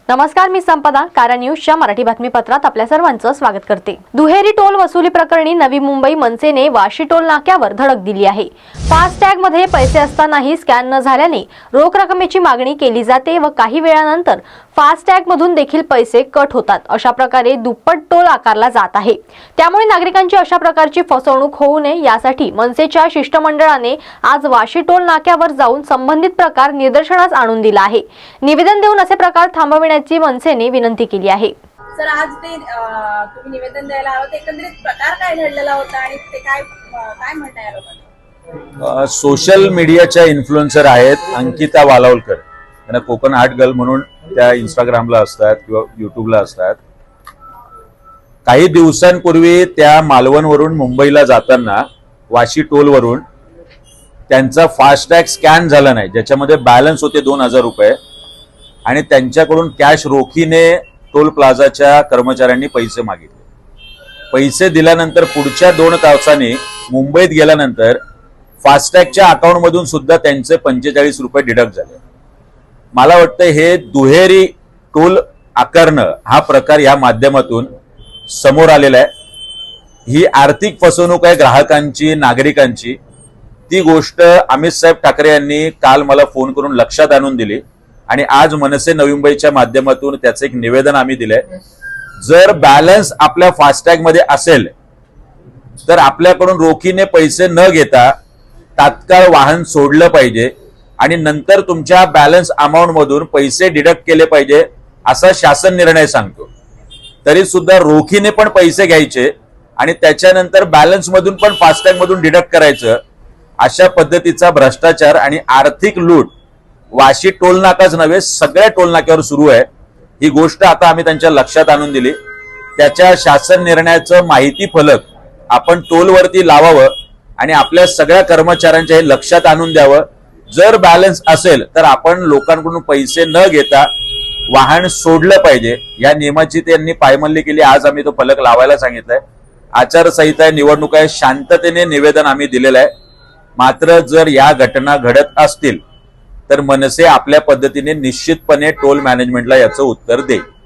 नमस्कार, मी संपदा कारा न्यूजच्या मराठी बातमीपत्रात आपल्या सर्वांचं स्वागत करते। दुहेरी टोल वसुली प्रकरणी नवी मुंबई मनसेने वाशी टोल नाक्यावर धडक दिली आहे। फास्टॅग मध्ये पैसे असतानाही स्कॅन न झाल्याने रोख रकमेची मागणी केली जाते व काही वेळानंतर फास्टॅग मधून देखील पैसे कट होतात। अशा प्रकारे दुप्पट टोल आकारला जात आहे। त्यामुळे नागरिकांची अशा प्रकारची फसवणूक होऊ नये यासाठी मनसेच्या शिष्टमंडळाने आज वाशी टोल नाक्यावर जाऊन संबंधित प्रकार निदर्शनास आणून दिला आहे। निवेदन देऊन असे प्रकार थांबविण्याची मनसेने विनंती केली आहे। सर, आज ते तुम्ही निवेदन द्यायला आहोत, एकंदरीत प्रकार काय घडलेला होता आणि ते काय म्हणताय या लोकांना? सोशल मीडियाच्या इन्फ्लुएन्सर आहेत अंकिता वालावलकर, त्यांना कोकण आर्ट गर्ल म्हणून त्या इंस्टाग्रामला असतात किंवा युट्यूबला असतात। काही दिवसांपूर्वी त्या मालवणवरून मुंबईला जाताना वाशी टोलवरून त्यांचा फास्टॅग स्कॅन झाला नाही, ज्याच्यामध्ये बॅलन्स होते 2000 रुपये आणि त्यांच्याकडून कॅश रोखीने टोल प्लाझाच्या कर्मचाऱ्यांनी पैसे मागितले। पैसे दिल्यानंतर पुढच्या 2 तासांनी मुंबईत गेल्यानंतर फास्टॅगच्या अकाउंटमधून सुद्धा त्यांचे 45 रुपये डिडक्ट झाले। मला वाटतं हे दुहेरी टोल आकारणं हा प्रकार या माध्यमातून समोर आलेला आहे। ही आर्थिक फसवणूक आहे ग्राहकांची, नागरिकांची। ती गोष्ट अमित साहेब ठाकरे यांनी काल मला फोन करून लक्षात आणून दिली आणि आज मनसे नवी मुंबईच्या माध्यमातून त्याचं एक निवेदन आम्ही दिलंय। जर बॅलन्स आपल्या फास्टॅग मध्ये असेल तर आपल्याकडून रोखीने पैसे न घेता तात्काळ वाहन सोडलं पाहिजे आणि नंतर तुमच्या बॅलन्स अमाउंट मधून पैसे डिडक्ट केले पाहिजे असा शासन निर्णय सांगतो। तरी सुद्धा रोखीने पण पैसे घ्यायचे आणि त्याच्यानंतर बॅलन्स मधून पण फास्टॅग मधून डिडक्ट करायचं, अशा पद्धतीचा भ्रष्टाचार आणि आर्थिक लूट वाशी टोल नाकाच नव्हे सगळ्या टोल नाक्यावर सुरू आहे। ही गोष्ट आता आम्ही त्यांच्या लक्षात आणून दिली। त्याच्या शासन निर्णयाचं माहिती फलक आपण टोलवरती लावावं आणि आपल्या सगळ्या कर्मचाऱ्यांच्या हे लक्षात आणून द्यावं। जर बॅलन्स असेल तर आपण लोकांकडून पैसे न घेता वाहन सोडलं पाहिजे। या नियमाची त्यांनी पायमल्ली केली। आज आम्ही तो फलक लावायला सांगितलंय। आचारसंहिता आहे, निवडणूक आहे, शांततेने निवेदन आम्ही दिलेलं आहे। मात्र जर या घटना घडत असतील तर मनसे आपल्या पद्धतीने निश्चितपणे टोल मॅनेजमेंटला याचं उत्तर देईल।